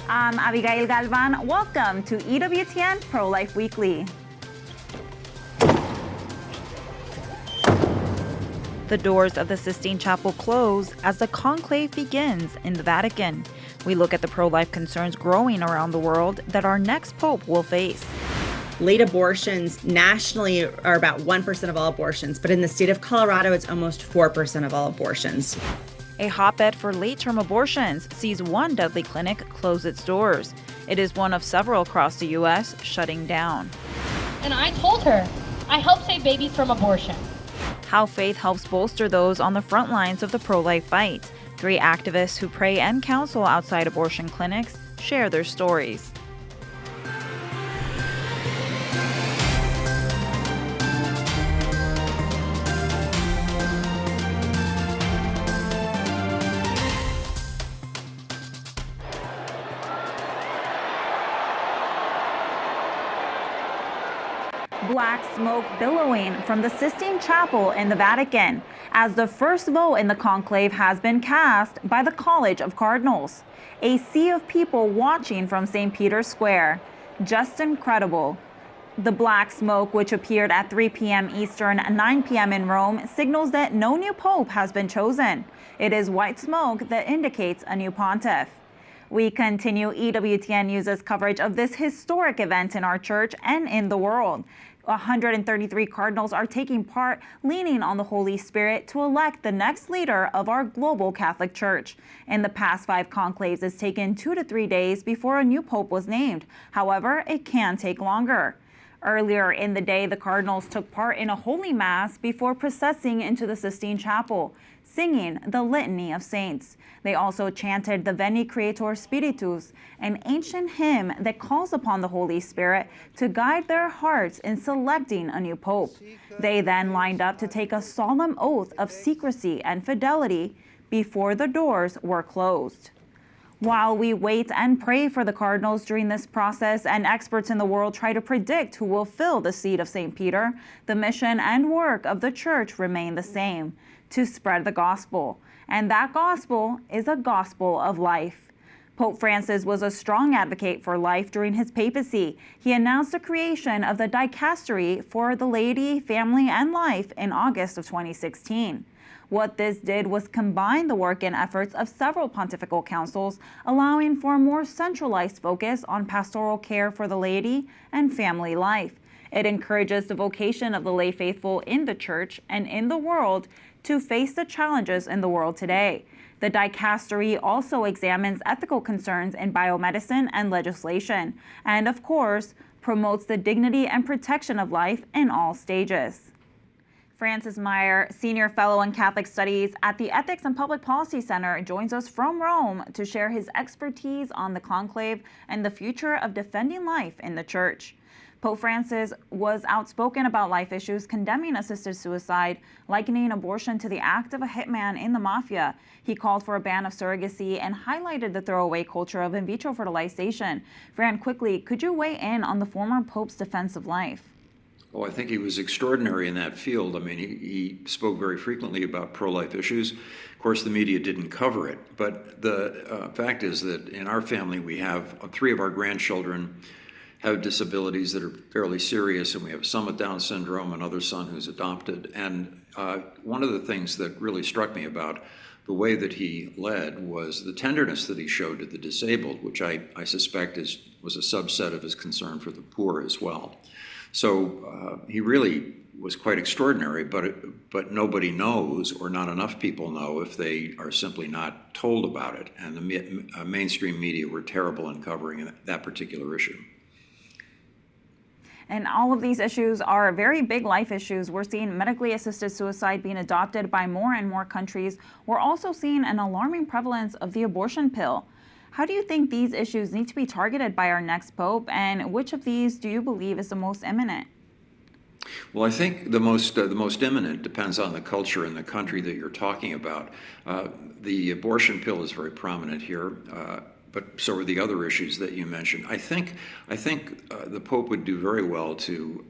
I'm Abigail Galvan. Welcome to EWTN Pro-Life Weekly. The doors of the Sistine Chapel close as the conclave begins in the Vatican. We look at the pro-life concerns growing around the world that our next pope will face. Late abortions nationally are about 1% of all abortions, but in the state of Colorado, it's almost 4% of all abortions. A hotbed for late-term abortions sees one Dudley clinic close its doors. It is one of several across the U.S. shutting down. And I told her, I help save babies from abortion. How faith helps bolster those on the front lines of the pro-life fight. 3 activists who pray and counsel outside abortion clinics share their stories. Black smoke billowing from the Sistine Chapel in the Vatican as the first vote in the conclave has been cast by the College of Cardinals. A sea of people watching from St. Peter's Square. Just incredible. The black smoke, which appeared at 3 p.m. Eastern, 9 p.m. in Rome, signals that no new pope has been chosen. It is white smoke that indicates a new pontiff. We continue EWTN News' coverage of this historic event in our church and in the world. 133 cardinals are taking part, leaning on the Holy Spirit to elect the next leader of our global Catholic Church. In the past 5 conclaves, it's taken 2 to 3 days before a new pope was named. However, it can take longer. Earlier in the day, the cardinals took part in a holy mass before processing into the Sistine Chapel, singing the Litany of Saints. They also chanted the Veni Creator Spiritus, an ancient hymn that calls upon the Holy Spirit to guide their hearts in selecting a new pope. They then lined up to take a solemn oath of secrecy and fidelity before the doors were closed. While we wait and pray for the cardinals during this process and experts in the world try to predict who will fill the seat of St. Peter, the mission and work of the church remain the same: to spread the gospel. And that gospel is a gospel of life. Pope Francis was a strong advocate for life during his papacy. He announced the creation of the Dicastery for the Laity, Family, and Life in August of 2016. What this did was combine the work and efforts of several pontifical councils, allowing for a more centralized focus on pastoral care for the laity and family life. It encourages the vocation of the lay faithful in the church and in the world to face the challenges in the world today. The Dicastery also examines ethical concerns in biomedicine and legislation, and of course, promotes the dignity and protection of life in all stages. Francis Meyer, Senior Fellow in Catholic Studies at the Ethics and Public Policy Center, joins us from Rome to share his expertise on the conclave and the future of defending life in the Church. Pope Francis was outspoken about life issues, condemning assisted suicide, likening abortion to the act of a hitman in the mafia. He called for a ban of surrogacy and highlighted the throwaway culture of in vitro fertilization. Fran, quickly, could you weigh in on the former Pope's defense of life? Oh, I think he was extraordinary in that field. I mean, he spoke very frequently about pro-life issues. Of course, the media didn't cover it. But the fact is that in our family, we have 3 of our grandchildren have disabilities that are fairly serious, and we have a son with Down syndrome, another son who's adopted. And one of the things that really struck me about the way that he led was the tenderness that he showed to the disabled, which I suspect was a subset of his concern for the poor as well. So he really was quite extraordinary, but nobody knows, or not enough people know, if they are simply not told about it. And the mainstream media were terrible in covering that particular issue. And all of these issues are very big life issues. We're seeing medically assisted suicide being adopted by more and more countries. We're also seeing an alarming prevalence of the abortion pill. How do you think these issues need to be targeted by our next pope, and which of these do you believe is the most imminent? Well, I think the most imminent depends on the culture and the country that you're talking about. The abortion pill is very prominent here. But so are the other issues that you mentioned. I think the Pope would do very well to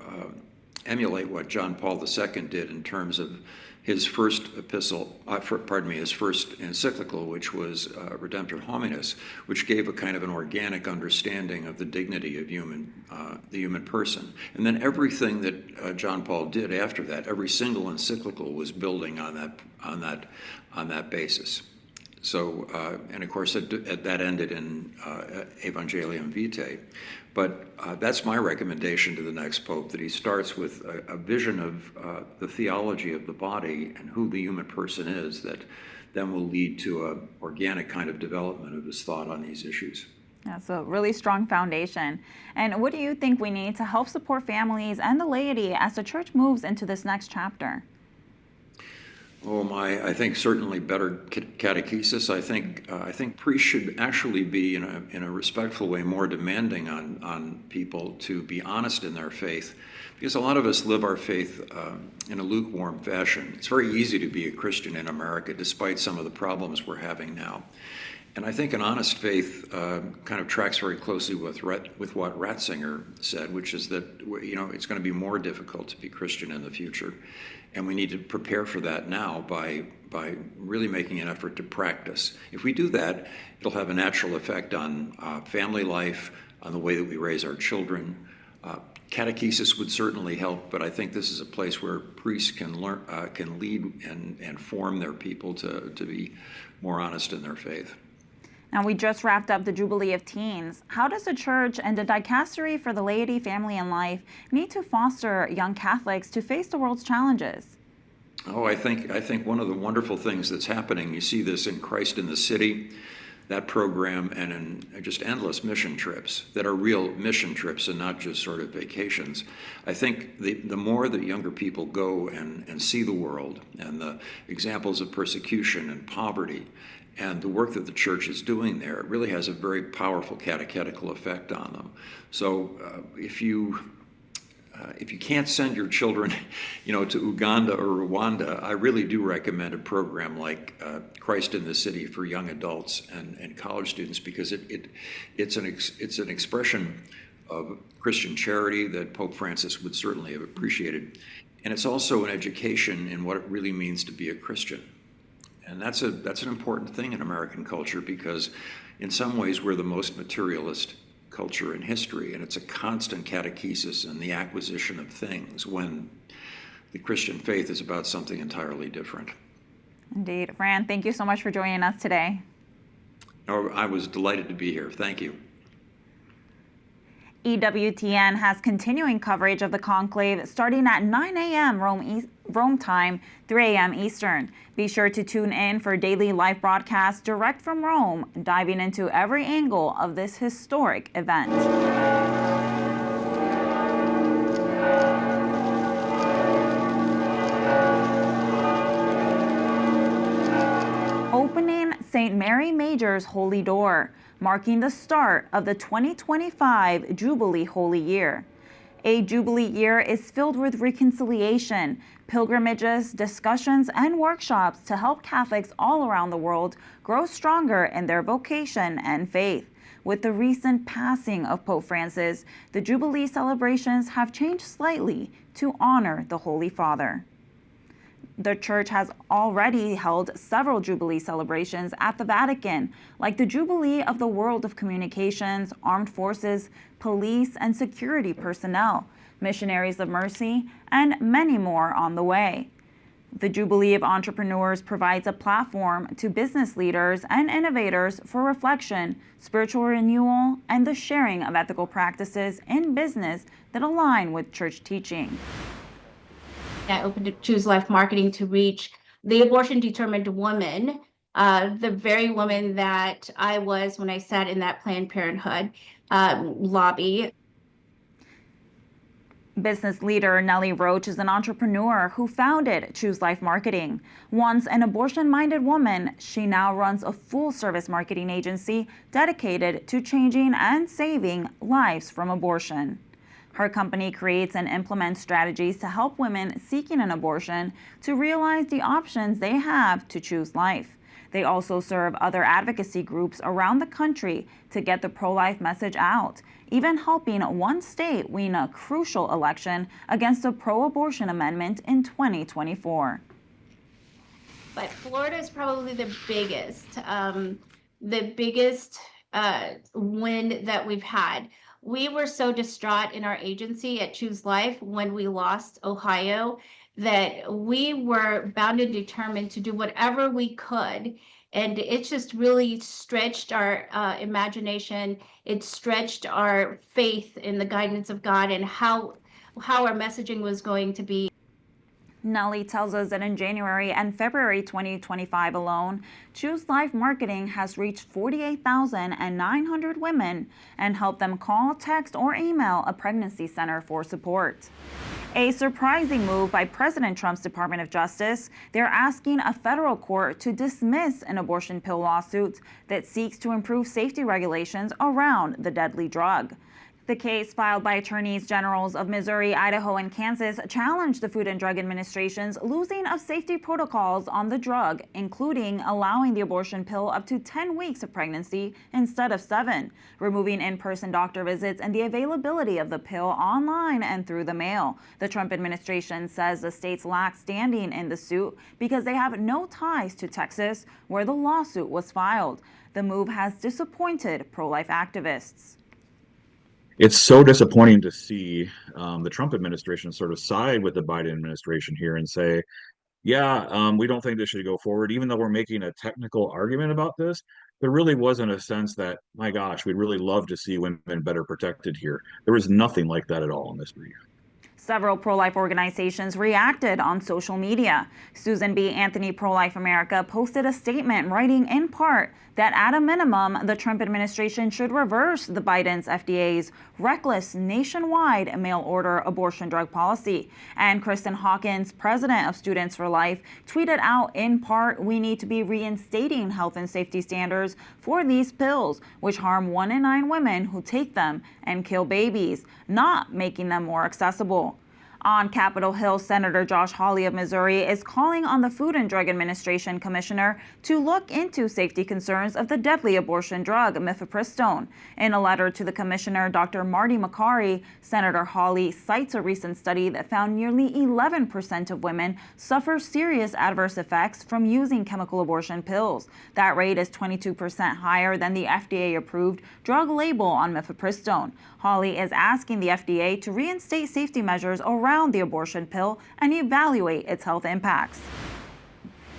emulate what John Paul II did in terms of his first his first encyclical, which was Redemptor Hominis, which gave a kind of an organic understanding of the dignity of the human person. And then everything that John Paul did after that, every single encyclical was building on that basis. So, and of course, that ended in Evangelium Vitae. But that's my recommendation to the next pope, that he starts with a vision of the theology of the body and who the human person is, that then will lead to an organic kind of development of his thought on these issues. That's a really strong foundation. And what do you think we need to help support families and the laity as the church moves into this next chapter? Oh I think certainly better catechesis. I think priests should actually be, in a respectful way, more demanding on people to be honest in their faith, because a lot of us live our faith in a lukewarm fashion. It's very easy to be a Christian in America, despite some of the problems we're having now. And I think an honest faith kind of tracks very closely with what Ratzinger said, which is that it's going to be more difficult to be Christian in the future, and we need to prepare for that now by really making an effort to practice. If we do that, it'll have a natural effect on family life, on the way that we raise our children. Catechesis would certainly help, but I think this is a place where priests can lead and form their people to be more honest in their faith. Now, we just wrapped up the Jubilee of Teens. How does the church and the dicastery for the laity, family, and life need to foster young Catholics to face the world's challenges? Oh, I think one of the wonderful things that's happening, you see this in Christ in the City, that program, and in just endless mission trips that are real mission trips and not just sort of vacations. I think the more that younger people go and see the world and the examples of persecution and poverty and the work that the church is doing there, it really has a very powerful catechetical effect on them. So if you can't send your children, to Uganda or Rwanda, I really do recommend a program like Christ in the City for young adults and college students, because it's an expression of Christian charity that Pope Francis would certainly have appreciated, and it's also an education in what it really means to be a Christian. And that's an important thing in American culture, because in some ways we're the most materialist culture in history, and it's a constant catechesis and the acquisition of things, when the Christian faith is about something entirely different. Indeed. Fran, thank you so much for joining us today. Oh, I was delighted to be here. Thank you. EWTN has continuing coverage of the conclave starting at 9 a.m. Rome time, 3 a.m. Eastern. Be sure to tune in for daily live broadcasts direct from Rome, diving into every angle of this historic event. Opening St. Mary Major's Holy Door, marking the start of the 2025 Jubilee Holy Year. A Jubilee year is filled with reconciliation, pilgrimages, discussions, and workshops to help Catholics all around the world grow stronger in their vocation and faith. With the recent passing of Pope Francis, the Jubilee celebrations have changed slightly to honor the Holy Father. The Church has already held several Jubilee celebrations at the Vatican, like the Jubilee of the World of Communications, Armed Forces, Police and Security Personnel, Missionaries of Mercy, and many more on the way. The Jubilee of Entrepreneurs provides a platform to business leaders and innovators for reflection, spiritual renewal, and the sharing of ethical practices in business that align with Church teaching. I opened Choose Life Marketing to reach the abortion-determined woman, the very woman that I was when I sat in that Planned Parenthood lobby. Business leader Nellie Roach is an entrepreneur who founded Choose Life Marketing. Once an abortion-minded woman, she now runs a full-service marketing agency dedicated to changing and saving lives from abortion. Her company creates and implements strategies to help women seeking an abortion to realize the options they have to choose life. They also serve other advocacy groups around the country to get the pro-life message out, even helping one state win a crucial election against a pro-abortion amendment in 2024. But Florida is probably the biggest win that we've had. We were so distraught in our agency at Choose Life when we lost Ohio that we were bound and determined to do whatever we could. And it just really stretched our imagination. It stretched our faith in the guidance of God and how our messaging was going to be. Nellie tells us that in January and February 2025 alone, Choose Life Marketing has reached 48,900 women and helped them call, text, or email a pregnancy center for support. A surprising move by President Trump's Department of Justice. They're asking a federal court to dismiss an abortion pill lawsuit that seeks to improve safety regulations around the deadly drug. The case, filed by attorneys generals of Missouri, Idaho, and Kansas, challenged the Food and Drug Administration's losing of safety protocols on the drug, including allowing the abortion pill up to 10 weeks of pregnancy instead of 7, removing in-person doctor visits, and the availability of the pill online and through the mail. The Trump administration says the states lack standing in the suit because they have no ties to Texas, where the lawsuit was filed. The move has disappointed pro-life activists. It's so disappointing to see the Trump administration sort of side with the Biden administration here and say, yeah, we don't think this should go forward, even though we're making a technical argument about this. There really wasn't a sense that, my gosh, we'd really love to see women better protected here. There was nothing like that at all in this brief. Several pro-life organizations reacted on social media. Susan B. Anthony Pro-Life America posted a statement writing in part that at a minimum, the Trump administration should reverse the Biden's FDA's reckless nationwide mail-order abortion drug policy. And Kristen Hawkins, president of Students for Life, tweeted out in part, "We need to be reinstating health and safety standards for these pills, which harm 1 in 9 women who take them and kill babies, not making them more accessible." On Capitol Hill, Senator Josh Hawley of Missouri is calling on the Food and Drug Administration commissioner to look into safety concerns of the deadly abortion drug mifepristone. In a letter to the commissioner, Dr. Marty Makary, Senator Hawley cites a recent study that found nearly 11% of women suffer serious adverse effects from using chemical abortion pills. That rate is 22% higher than the FDA-approved drug label on mifepristone. Hawley is asking the FDA to reinstate safety measures around the abortion pill and evaluate its health impacts.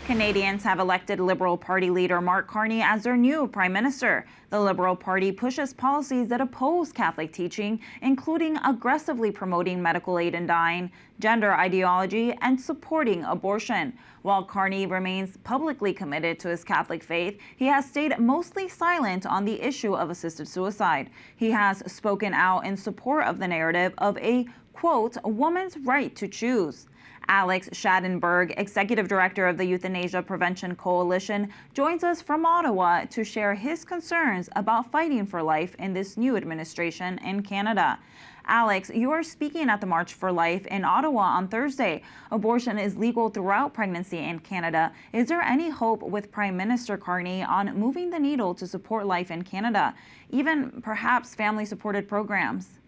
Canadians have elected Liberal Party leader Mark Carney as their new Prime Minister. The Liberal Party pushes policies that oppose Catholic teaching, including aggressively promoting medical aid in dying, gender ideology, and supporting abortion. While Carney remains publicly committed to his Catholic faith, he has stayed mostly silent on the issue of assisted suicide. He has spoken out in support of the narrative of a, quote, woman's right to choose. Alex Schadenberg, Executive Director of the Euthanasia Prevention Coalition, joins us from Ottawa to share his concerns about fighting for life in this new administration in Canada. Alex, you are speaking at the March for Life in Ottawa on Thursday. Abortion is legal throughout pregnancy in Canada. Is there any hope with Prime Minister Carney on moving the needle to support life in Canada, even perhaps family-supported programs?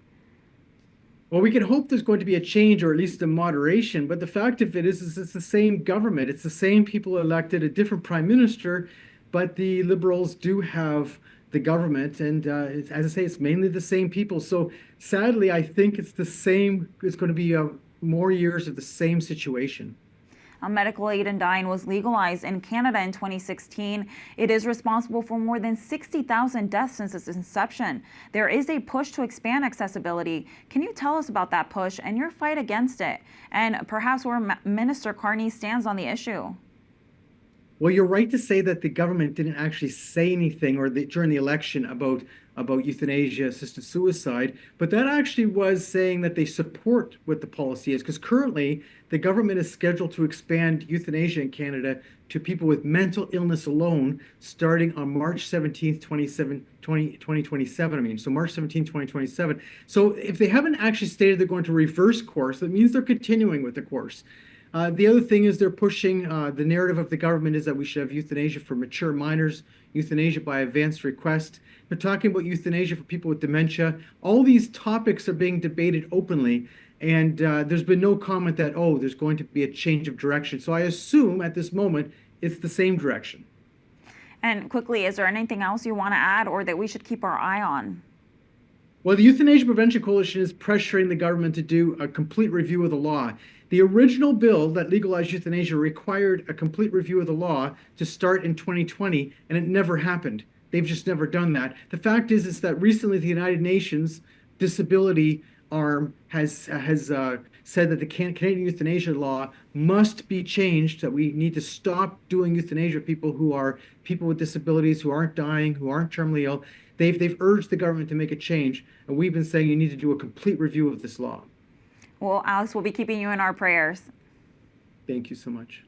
Well, we can hope there's going to be a change or at least a moderation, but the fact of it is it's the same government. It's the same people elected, a different prime minister, but the Liberals do have the government. And as I say, it's mainly the same people. So sadly, I think it's the same. It's going to be more years of the same situation. Medical aid in dying was legalized in Canada in 2016. It is responsible for more than 60,000 deaths since its inception. There is a push to expand accessibility. Can you tell us about that push and your fight against it, and perhaps where Minister Carney stands on the issue? Well, you're right to say that the government didn't actually say anything during the election about euthanasia, assisted suicide, but that actually was saying that they support what the policy is, because currently the government is scheduled to expand euthanasia in Canada to people with mental illness alone starting on March 17th, 2027. So March 17th, 2027. So if they haven't actually stated they're going to reverse course, that means they're continuing with the course. The other thing is they're pushing the narrative of the government is that we should have euthanasia for mature minors, euthanasia by advanced request. They're talking about euthanasia for people with dementia. All these topics are being debated openly, and there's been no comment that, oh, there's going to be a change of direction. So I assume at this moment it's the same direction. And quickly, is there anything else you want to add or that we should keep our eye on? Well, the Euthanasia Prevention Coalition is pressuring the government to do a complete review of the law. The original bill that legalized euthanasia required a complete review of the law to start in 2020, and it never happened. They've just never done that. The fact is that recently the United Nations disability arm has said that the Canadian euthanasia law must be changed, that we need to stop doing euthanasia for people who are people with disabilities, who aren't dying, who aren't terminally ill. They've urged the government to make a change, and we've been saying you need to do a complete review of this law. Well, Alex, we'll be keeping you in our prayers. Thank you so much.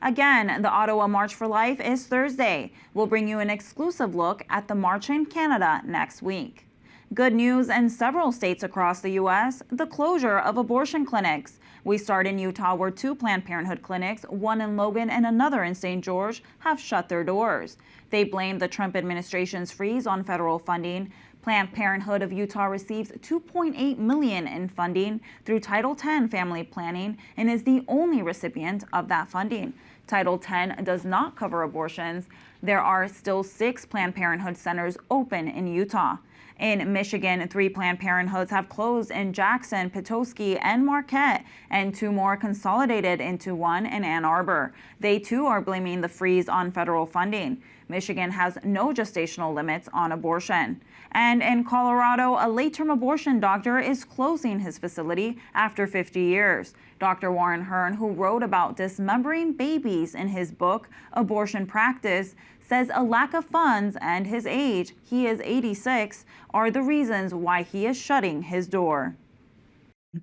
Again, the Ottawa March for Life is Thursday. We'll bring you an exclusive look at the march in Canada next week. Good news in several states across the U.S., the closure of abortion clinics. We start in Utah where 2 Planned Parenthood clinics, one in Logan and another in St. George, have shut their doors. They blame the Trump administration's freeze on federal funding. Planned Parenthood of Utah receives $2.8 million in funding through Title X family planning and is the only recipient of that funding. Title X does not cover abortions. There are still 6 Planned Parenthood centers open in Utah. In Michigan, 3 Planned Parenthoods have closed in Jackson, Petoskey, and Marquette, and 2 more consolidated into one in Ann Arbor. They too are blaming the freeze on federal funding. Michigan has no gestational limits on abortion. And in Colorado, a late-term abortion doctor is closing his facility after 50 years. Dr. Warren Hearn, who wrote about dismembering babies in his book, Abortion Practice, says a lack of funds and his age, he is 86, are the reasons why he is shutting his door.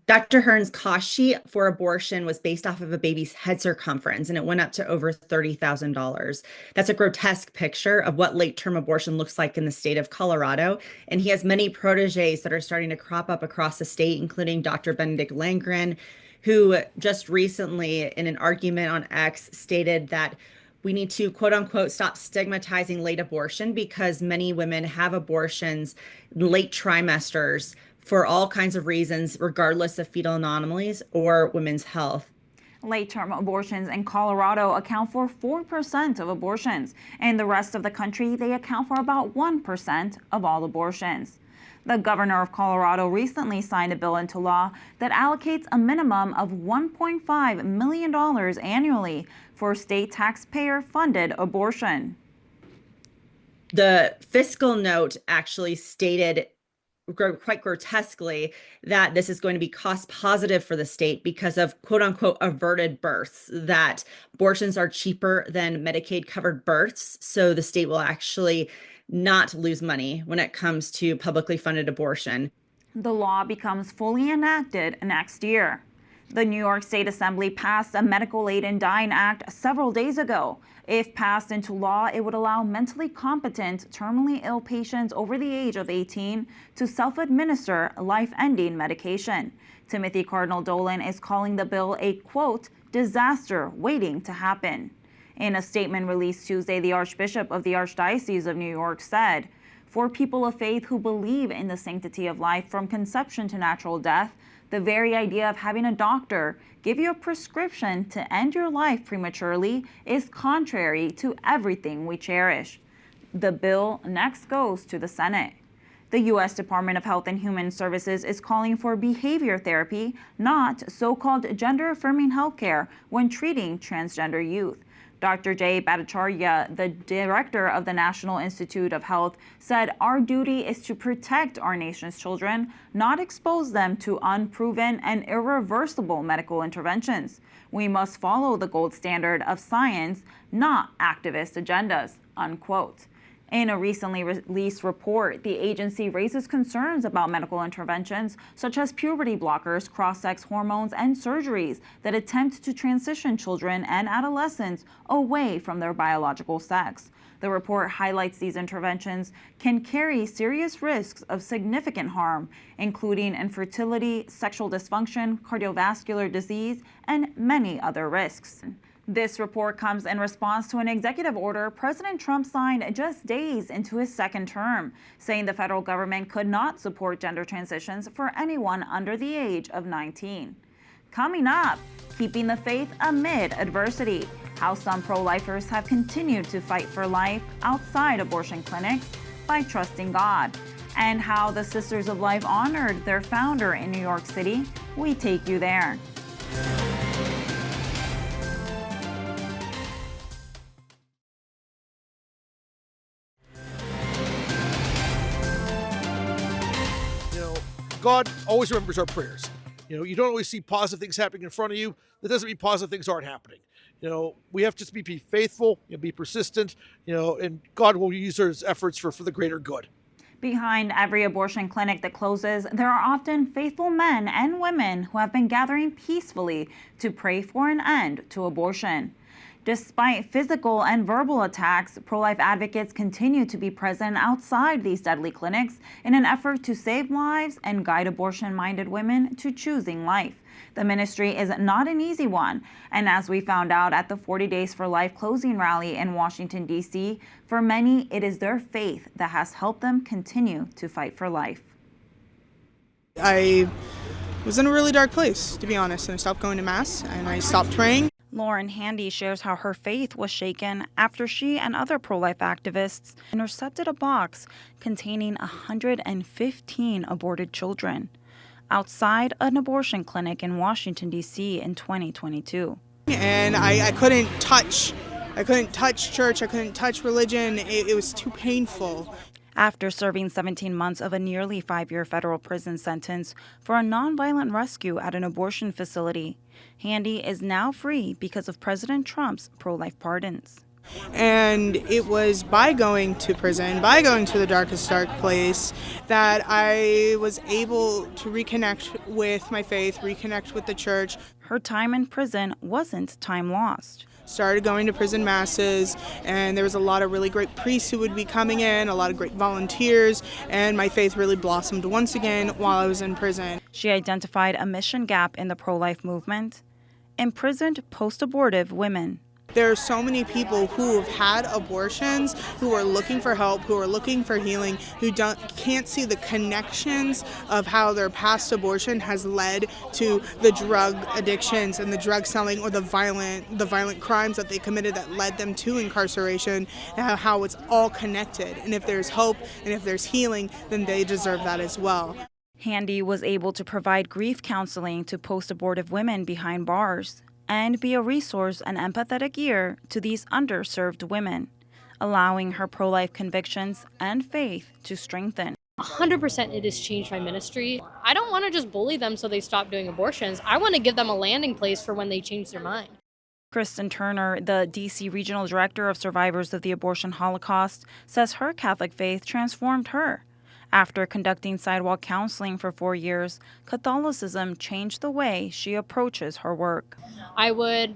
Dr. Hearn's cost sheet for abortion was based off of a baby's head circumference, and it went up to over $30,000. That's a grotesque picture of what late-term abortion looks like in the state of Colorado. And he has many proteges that are starting to crop up across the state, including Dr. Benedict Landgren, who just recently, in an argument on X, stated that we need to, quote unquote, stop stigmatizing late abortion because many women have abortions late trimesters for all kinds of reasons, regardless of fetal anomalies or women's health. Late-term abortions in Colorado account for 4% of abortions. In the rest of the country, they account for about 1% of all abortions. The governor of Colorado recently signed a bill into law that allocates a minimum of $1.5 million annually for state taxpayer-funded abortion. The fiscal note actually stated quite grotesquely that this is going to be cost positive for the state because of quote unquote averted births, that abortions are cheaper than Medicaid covered births. So the state will actually not lose money when it comes to publicly funded abortion. The law becomes fully enacted next year. The New York State Assembly passed a Medical Aid in Dying Act several days ago. If passed into law, it would allow mentally competent, terminally ill patients over the age of 18 to self-administer life-ending medication. Timothy Cardinal Dolan is calling the bill a, quote, disaster waiting to happen. In a statement released Tuesday, the Archbishop of the Archdiocese of New York said, "For people of faith who believe in the sanctity of life from conception to natural death, the very idea of having a doctor give you a prescription to end your life prematurely is contrary to everything we cherish." The bill next goes to the Senate. The U.S. Department of Health and Human Services is calling for behavior therapy, not so-called gender-affirming healthcare, when treating transgender youth. Dr. Jay Bhattacharya, the director of the National Institute of Health, said our duty is to protect our nation's children, not expose them to unproven and irreversible medical interventions. We must follow the gold standard of science, not activist agendas, unquote. In a recently released report, the agency raises concerns about medical interventions such as puberty blockers, cross-sex hormones, and surgeries that attempt to transition children and adolescents away from their biological sex. The report highlights these interventions can carry serious risks of significant harm, including infertility, sexual dysfunction, cardiovascular disease, and many other risks. This report comes in response to an executive order President Trump signed just days into his second term, saying the federal government could not support gender transitions for anyone under the age of 19. Coming up, keeping the faith amid adversity, how some pro-lifers have continued to fight for life outside abortion clinics by trusting God, and how the Sisters of Life honored their founder in New York City. We take you there. God always remembers our prayers. You don't always see positive things happening in front of you. That doesn't mean positive things aren't happening. We have to just be faithful, be persistent, and God will use those efforts for the greater good. Behind every abortion clinic that closes, there are often faithful men and women who have been gathering peacefully to pray for an end to abortion. Despite physical and verbal attacks, pro-life advocates continue to be present outside these deadly clinics in an effort to save lives and guide abortion-minded women to choosing life. The ministry is not an easy one, and as we found out at the 40 Days for Life closing rally in Washington, D.C., for many, it is their faith that has helped them continue to fight for life. I was in a really dark place, to be honest, and I stopped going to Mass, and I stopped praying. Lauren Handy shares how her faith was shaken after she and other pro-life activists intercepted a box containing 115 aborted children outside an abortion clinic in Washington, D.C. in 2022. And I couldn't touch church, I couldn't touch religion, it was too painful. After serving 17 months of a nearly 5-year federal prison sentence for a nonviolent rescue at an abortion facility, Handy is now free because of President Trump's pro-life pardons. And it was by going to prison, by going to the darkest dark place, that I was able to reconnect with my faith, reconnect with the church. Her time in prison wasn't time lost. Started going to prison masses, and there was a lot of really great priests who would be coming in, a lot of great volunteers, and my faith really blossomed once again while I was in prison. She identified a mission gap in the pro-life movement: imprisoned post-abortive women. There are so many people who have had abortions, who are looking for help, who are looking for healing, who can't see the connections of how their past abortion has led to the drug addictions and the drug selling or the violent crimes that they committed that led them to incarceration, and how it's all connected. And if there's hope and if there's healing, then they deserve that as well. Handy was able to provide grief counseling to post-abortive women behind bars and be a resource and empathetic ear to these underserved women, allowing her pro-life convictions and faith to strengthen. 100% it has changed my ministry. I don't want to just bully them so they stop doing abortions. I want to give them a landing place for when they change their mind. Kristen Turner, the D.C. Regional Director of Survivors of the Abortion Holocaust, says her Catholic faith transformed her. After conducting sidewalk counseling for 4 years, Catholicism changed the way she approaches her work. I would,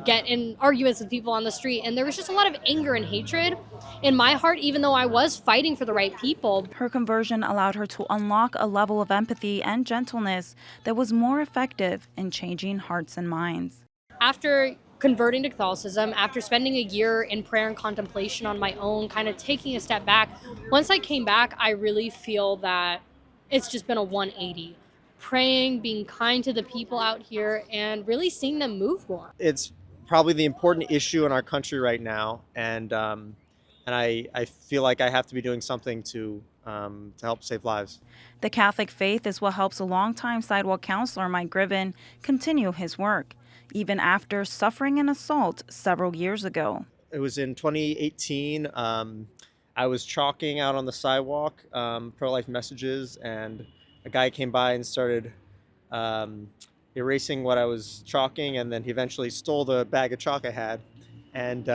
get in arguments with people on the street, and there was just a lot of anger and hatred in my heart, even though I was fighting for the right people. Her conversion allowed her to unlock a level of empathy and gentleness that was more effective in changing hearts and minds. After converting to Catholicism, after spending a year in prayer and contemplation on my own, kind of taking a step back, once I came back, I really feel that it's just been a 180. Praying, being kind to the people out here, and really seeing them move more. It's probably the important issue in our country right now, and I feel like I have to be doing something to help save lives. The Catholic faith is what helps a longtime sidewalk counselor, Mike Griven, continue his work, even after suffering an assault several years ago. It was in 2018. I was chalking out on the sidewalk pro-life messages, and a guy came by and started erasing what I was chalking, and then he eventually stole the bag of chalk I had. And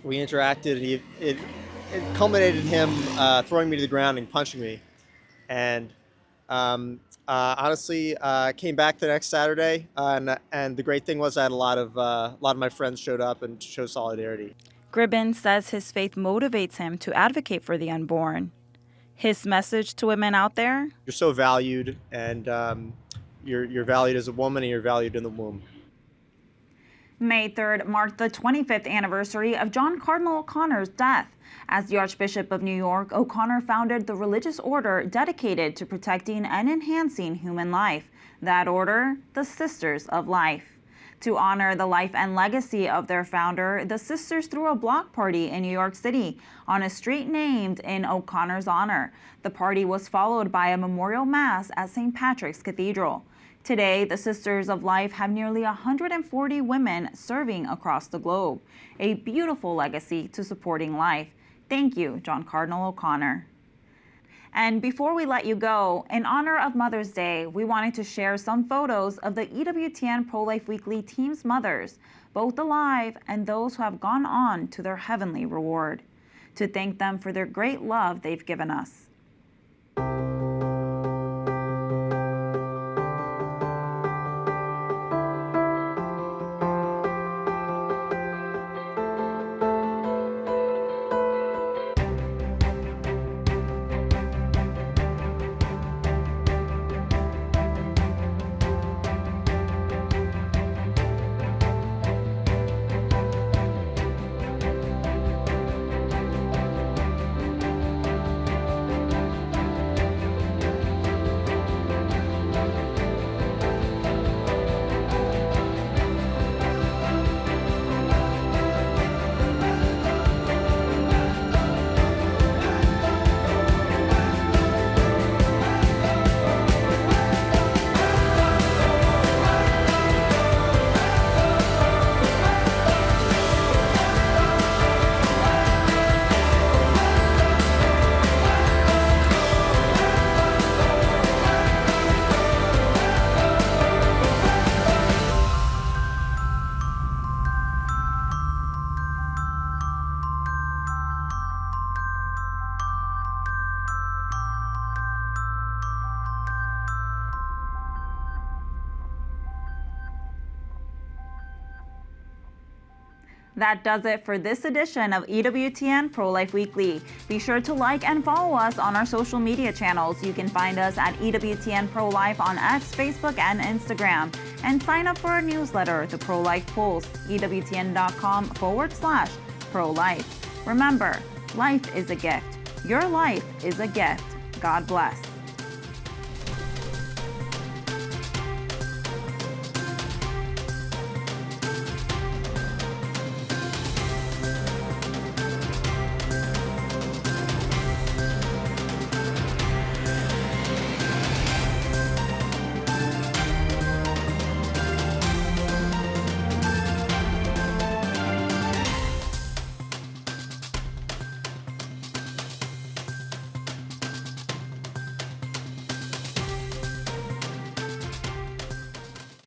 we interacted, and it culminated in him throwing me to the ground and punching me. And honestly, came back the next Saturday, and the great thing was I had a lot of my friends showed up and showed solidarity. Gribbin says his faith motivates him to advocate for the unborn. His message to women out there? You're so valued, and you're valued as a woman, and you're valued in the womb. May 3rd marked the 25th anniversary of John Cardinal O'Connor's death. As the Archbishop of New York, O'Connor founded the religious order dedicated to protecting and enhancing human life. That order, the Sisters of Life. To honor the life and legacy of their founder, the sisters threw a block party in New York City on a street named in O'Connor's honor. The party was followed by a memorial mass at St. Patrick's Cathedral. Today, the Sisters of Life have nearly 140 women serving across the globe. A beautiful legacy to supporting life. Thank you, John Cardinal O'Connor. And before we let you go, in honor of Mother's Day, we wanted to share some photos of the EWTN Pro-Life Weekly team's mothers, both alive and those who have gone on to their heavenly reward, to thank them for their great love they've given us. That does it for this edition of EWTN Pro-Life Weekly. Be sure to like and follow us on our social media channels. You can find us at EWTN Pro-Life on X, Facebook, and Instagram. And sign up for our newsletter, The Pro-Life Pulse, EWTN.com/pro-life. Remember, life is a gift. Your life is a gift. God bless.